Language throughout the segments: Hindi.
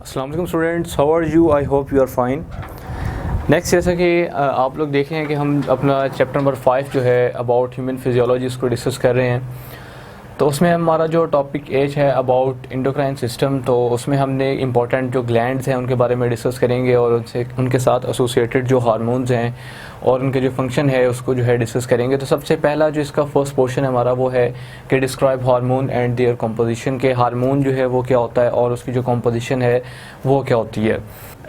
अस्सलाम वालेकुम students, how are you? I hope you are fine. Next, जैसा कि आप लोग देख रहे हैं कि हम अपना चैप्टर नंबर 5 जो है अबाउट ह्यूमन फिजियोलॉजी उसको डिस्कस कर रहे हैं। तो उसमें हमारा जो टॉपिक एज है अबाउट एंडोक्राइन सिस्टम, तो उसमें हमने इंपॉर्टेंट जो ग्लैंड्स हैं उनके बारे में डिस्कस करेंगे और उनके साथ एसोसिएटेड जो हार्मोन्स हैं और उनके जो फंक्शन है उसको जो है डिस्कस करेंगे। तो सबसे पहला जो इसका फर्स्ट पोर्शन है हमारा वो है कि describe hormone and their composition, के हार्मोन जो है वो क्या होता है और उसकी जो कंपोजिशन है वो क्या होती है।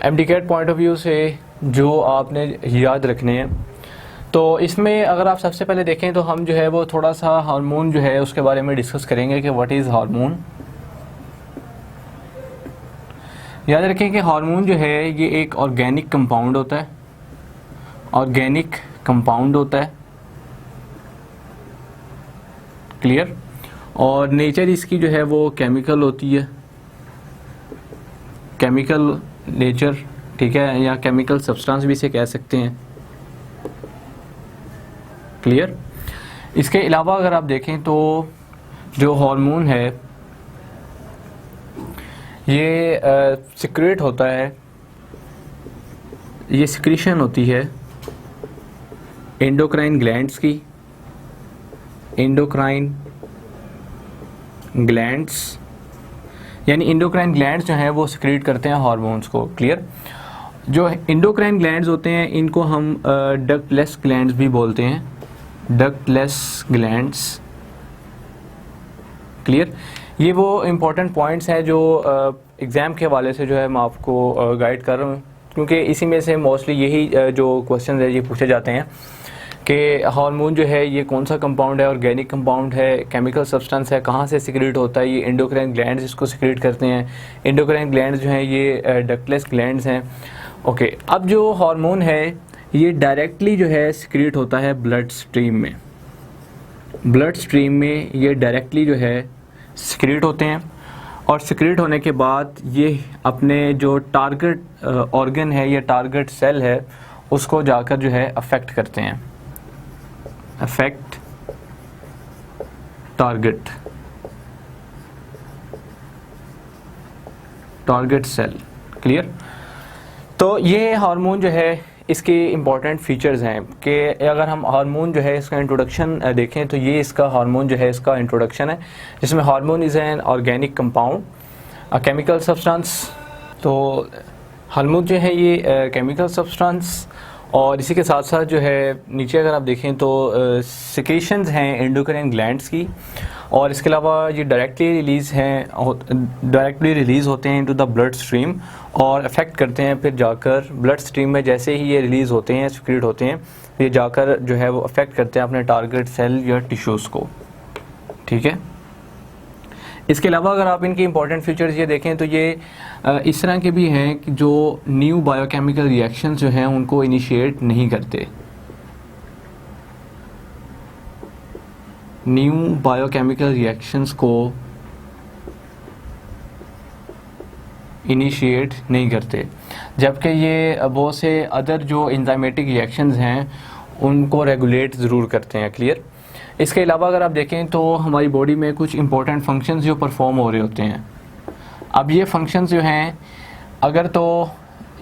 एमडीकेट पॉइंट ऑफ व्यू से जो आपने याद रखने हैं, तो इसमें अगर आप सबसे पहले देखें तो हम जो है वो थोड़ा सा हार्मोन जो है उसके बारे में डिस्कस करेंगे कि व्हाट इज़ हार्मोन। याद रखें कि हार्मोन जो है ये एक ऑर्गेनिक कंपाउंड होता है, ऑर्गेनिक कंपाउंड होता है, क्लियर। और नेचर इसकी जो है वो केमिकल होती है, केमिकल नेचर, ठीक है, या केमिकल सब्सटेंस भी इसे कह सकते हैं, क्लियर। इसके अलावा अगर आप देखें तो जो हार्मोन है ये सिक्रेट होता है, ये सिक्रीशन होती है एंडोक्राइन ग्लैंड्स की, एंडोक्राइन ग्लैंड्स, यानी एंडोक्राइन ग्लैंड्स जो हैं वो सिक्रेट करते हैं हार्मोन्स को, क्लियर। जो एंडोक्राइन ग्लैंड्स होते हैं इनको हम डक्टलेस ग्लैंड्स भी बोलते हैं, डक्टलेस ग्लैंड्स, क्लियर। ये वो इम्पोर्टेंट पॉइंट्स हैं जो एग्ज़ाम के हवाले से जो है मैं आपको गाइड कर रहा हूँ, क्योंकि इसी में से मोस्टली यही जो क्वेश्चन है ये पूछे जाते हैं कि हार्मोन जो है ये कौन सा कंपाउंड है, ऑर्गेनिक कंपाउंड है, केमिकल सब्सटेंस है, कहाँ से सिक्रेट होता है, ये एंडोक्राइन ग्लैंड्स इसको सिक्रेट करते हैं। एंडोक्राइन ग्लैंड्स जो हैं ये डक्टलेस ग्लैंड्स हैं, ओके। अब जो हार्मोन है ये डायरेक्टली जो है सिक्रेट होता है ब्लड स्ट्रीम में, ब्लड स्ट्रीम में ये डायरेक्टली जो है सिक्रेट होते हैं और सिक्रेट होने के बाद ये अपने जो टारगेट ऑर्गन है या टारगेट सेल है उसको जाकर जो है अफेक्ट करते हैं, affect target, target cell, clear. तो ये हार्मोन जो है इसके इम्पॉर्टेंट फीचर्स हैं कि अगर हम हार्मोन जो है इसका इंट्रोडक्शन देखें तो ये इसका हार्मोन जो है इसका इंट्रोडक्शन है, जिसमें hormone is an organic compound, a chemical substance. तो हार्मोन जो है ये केमिकल सब्सटेंस, और इसी के साथ साथ जो है नीचे अगर आप देखें तो सिक्रीशंस हैं एंडोक्राइन ग्लैंड्स की, और इसके अलावा ये डायरेक्टली रिलीज़ होते हैं इनटू द ब्लड स्ट्रीम और अफेक्ट करते हैं फिर जाकर ब्लड स्ट्रीम में। जैसे ही ये रिलीज़ होते हैं, सिक्रेट होते हैं, ये जाकर जो है वो अफेक्ट करते हैं अपने टारगेट सेल या टिश्यूज़ को, ठीक है। इसके अलावा अगर आप इनके इंपॉर्टेंट फीचर्स ये देखें तो ये इस तरह के भी हैं कि जो न्यू बायोकेमिकल रिएक्शंस जो हैं उनको इनिशिएट नहीं करते, न्यू बायोकेमिकल रिएक्शंस को इनिशिएट नहीं करते, जबकि ये बहुत से अदर जो एंजाइमेटिक रिएक्शंस हैं उनको रेगुलेट ज़रूर करते हैं, क्लियर। इसके अलावा अगर आप देखें तो हमारी बॉडी में कुछ इंपॉर्टेंट फंक्शंस जो परफॉर्म हो रहे होते हैं। अब ये फंक्शंस जो हैं, अगर तो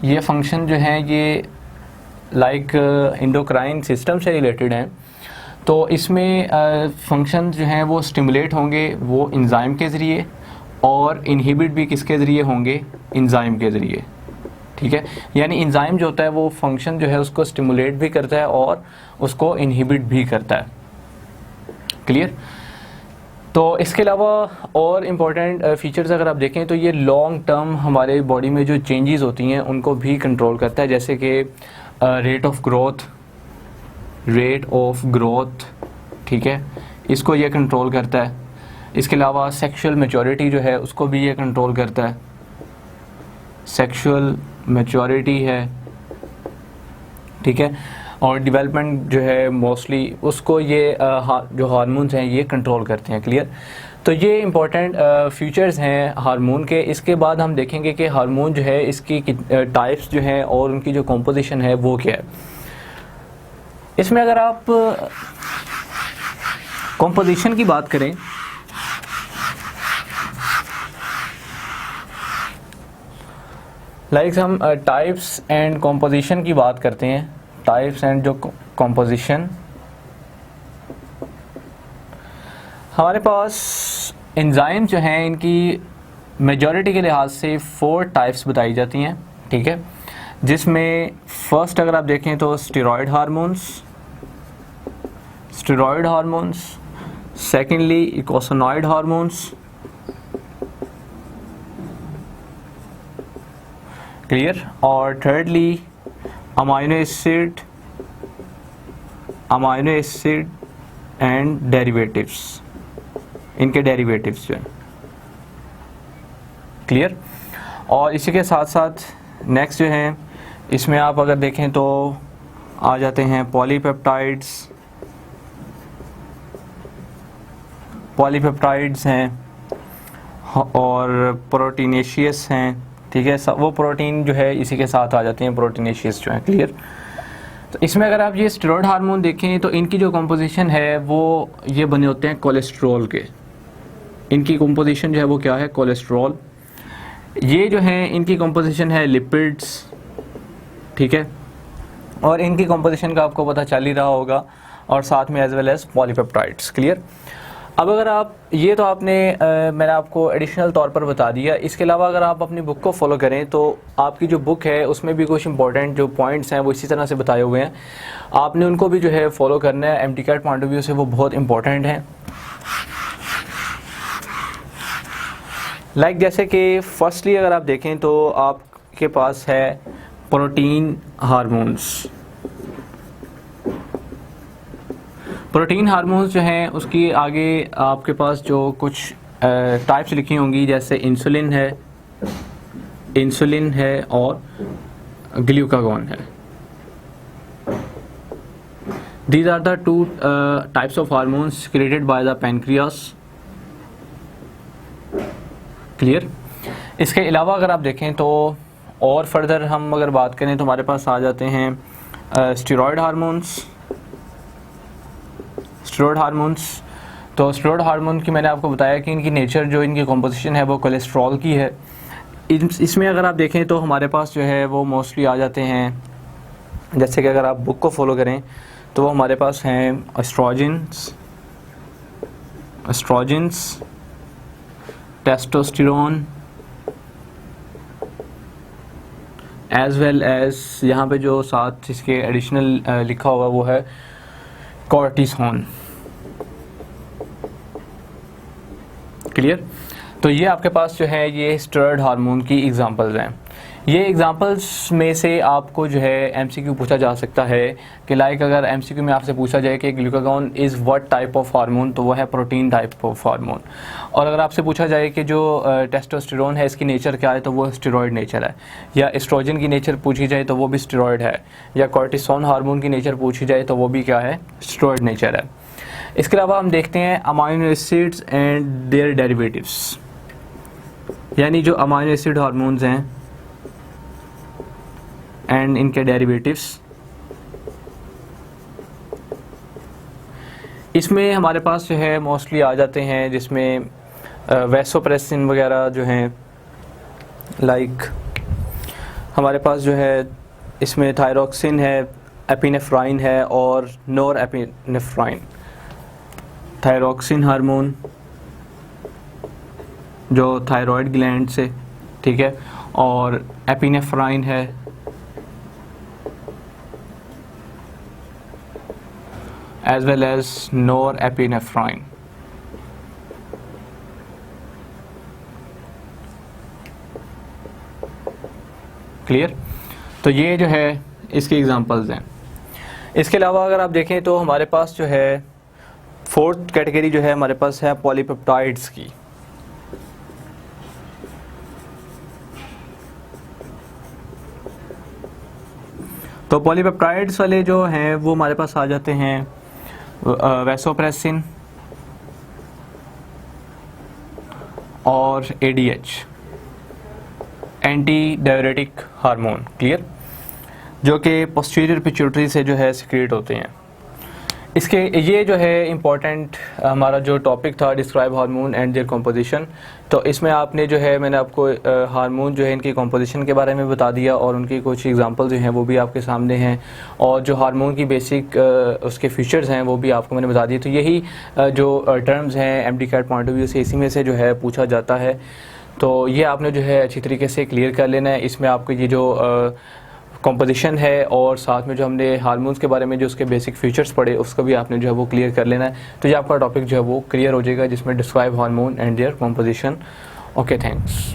ये फंक्शन जो हैं ये लाइक एंडोक्राइन सिस्टम से रिलेटेड हैं, तो इसमें फंक्शन जो हैं वो स्टिमुलेट होंगे वो एंजाइम के ज़रिए, और इनहिबिट भी किसके ज़रिए होंगे, एंजाइम के ज़रिए, ठीक है। यानी एंजाइम जो होता है वो फंक्शन जो है उसको स्टिमुलेट भी करता है और उसको इनहिबिट भी करता है, क्लियर। तो इसके अलावा और इम्पॉर्टेंट फीचर्स अगर आप देखें तो ये लॉन्ग टर्म हमारे बॉडी में जो चेंजेस होती हैं उनको भी कंट्रोल करता है, जैसे कि rate of growth, rate of growth, ठीक है, इसको ये कंट्रोल करता है। इसके अलावा सेक्सुअल मैच्योरिटी जो है उसको भी ये कंट्रोल करता है, सेक्सुअल मैच्योरिटी है, ठीक है, और डेवलपमेंट जो है मोस्टली उसको ये जो हार्मोन्स हैं ये कंट्रोल करते हैं, क्लियर। तो ये इंपॉर्टेंट फीचर्स हैं हार्मोन के। इसके बाद हम देखेंगे कि हार्मोन जो है इसकी टाइप्स जो हैं और उनकी जो कॉम्पोजिशन है वो क्या है। इसमें अगर आप कॉम्पोजिशन की बात करें लाइक हम टाइप्स एंड कॉम्पोजिशन की बात करते हैं। टाइप्स एंड जो कॉम्पोजिशन, हमारे पास एंजाइम जो हैं इनकी मेजॉरिटी के लिहाज से 4 टाइप्स बताई जाती हैं, ठीक है, जिसमें फर्स्ट अगर आप देखें तो steroid hormones, secondly eicosanoid hormones, clear, और thirdly amino acid and derivatives, इनके डेरिवेटिव्स जो हैं, क्लियर। और इसी के साथ साथ नेक्स्ट जो हैं इसमें आप अगर देखें तो आ जाते हैं पॉलीपेप्टाइड्स हैं और प्रोटीनेशियस हैं, ठीक है, सब वो प्रोटीन जो है इसी के साथ आ जाते हैं, प्रोटीनेशियस जो है, क्लियर। तो इसमें अगर आप ये स्टेरॉयड हार्मोन देखें तो इनकी जो कंपोजिशन है वो ये बने होते हैं कोलेस्ट्रॉल के, इनकी कंपोजिशन जो है वो क्या है, कोलेस्ट्रॉल। ये जो है इनकी कंपोजिशन है लिपिड्स, ठीक है, और इनकी कंपोजिशन का आपको पता चल ही रहा होगा, और साथ में as well as polypeptides, clear. अब अगर आप ये तो आपने मैंने आपको एडिशनल तौर पर बता दिया। इसके अलावा अगर आप अपनी बुक को फॉलो करें तो आपकी जो बुक है उसमें भी कुछ इंपॉर्टेंट जो पॉइंट्स हैं वो इसी तरह से बताए हुए हैं, आपने उनको भी जो है फॉलो करना है। एमटीकैट पॉइंट ऑफ व्यू से वो बहुत इंपॉर्टेंट हैं। लाइक जैसे कि फर्स्टली अगर आप देखें तो आपके पास है प्रोटीन हार्मोन्स। प्रोटीन हार्मोन्स जो हैं उसकी आगे आपके पास जो कुछ टाइप्स लिखी होंगी, जैसे इंसुलिन है और ग्लूकागॉन है। These are the 2 types of hormones secreted by the pancreas, clear. इसके अलावा अगर आप देखें तो और फर्दर हम अगर बात करें तो हमारे पास आ जाते हैं स्टेरॉयड हार्मोन्स। तो स्टेरॉयड हार्मोन की मैंने आपको बताया कि इनकी नेचर जो इनकी कॉम्पोजिशन है वो कोलेस्ट्रॉल की है। इसमें अगर आप देखें तो हमारे पास जो है वो मोस्टली आ जाते हैं, जैसे कि अगर आप बुक को फॉलो करें तो वो हमारे पास हैं oestrogens, testosterone, as well as यहाँ पे जो साथ इसके एडिशनल लिखा हुआ वो है कॉर्टिसोन, क्लियर। तो ये आपके पास जो है ये स्टेरॉयड हार्मोन की एग्जांपल्स हैं। ये एग्जांपल्स में से आपको जो है एमसीक्यू पूछा जा सकता है कि लाइक अगर एमसीक्यू में आपसे पूछा जाए कि glucagon is what type of hormone, तो वो है प्रोटीन टाइप ऑफ हार्मोन। और अगर आपसे पूछा जाए कि जो टेस्टोस्टेरोन है इसकी नेचर क्या है, तो वो स्टेरॉयड नेचर है। या एस्ट्रोजन की नेचर पूछी जाए तो वो भी स्टेरॉयड है। या कॉर्टिसोन हार्मोन की नेचर पूछी जाए तो वो भी क्या है, स्टेरॉयड नेचर है। इसके अलावा हम देखते हैं amino acids and their derivatives, यानी जो अमाइनो एसिड हार्मोन्स हैं एंड इनके डेरिवेटिव्स। इसमें हमारे पास जो है मोस्टली आ जाते हैं जिसमें वैसोप्रेसिन वगैरह जो हैं, लाइक हमारे पास जो है इसमें थायरोक्सिन है, एपिनेफ्राइन है और नोर एपिनेफ्राइन। थायरोक्सिन हार्मोन जो थायराइड ग्लैंड से, ठीक है, और एपिनेफ्राइन है as well as norepinephrine, clear. तो ये जो है इसकी एग्जांपल्स हैं। इसके अलावा अगर आप देखें तो हमारे पास जो है 4th कैटेगरी जो है हमारे पास है पॉलीपेप्टाइड्स की। तो पॉलीपेप्टाइड्स वाले जो हैं वो हमारे पास आ जाते हैं वैसोप्रेसिन और ADH, anti diuretic hormone, clear, जो कि पोस्टीरियर पिट्यूटरी से जो है सिक्रेट होते हैं। इसके ये जो है इम्पोर्टेंट हमारा जो टॉपिक था describe hormone and their composition, तो इसमें आपने जो है मैंने आपको हार्मोन जो है इनकी कंपोजिशन के बारे में बता दिया और उनकी कुछ एग्जांपल जो हैं वो भी आपके सामने हैं, और जो हार्मोन की बेसिक उसके फीचर्स हैं वो भी आपको मैंने बता दिए। तो यही जो टर्म्स हैं MD CAT point of view से इसी में से जो है पूछा जाता है, तो ये आपने जो है अच्छी तरीके से क्लियर कर लेना है। इसमें आपको ये जो कंपोजिशन है और साथ में जो हमने हार्मोन्स के बारे में जो उसके बेसिक फीचर्स पढ़े उसको भी आपने जो है वो क्लियर कर लेना है। तो ये आपका टॉपिक जो है वो क्लियर हो जाएगा जिसमें describe hormone and their composition. Okay, thanks.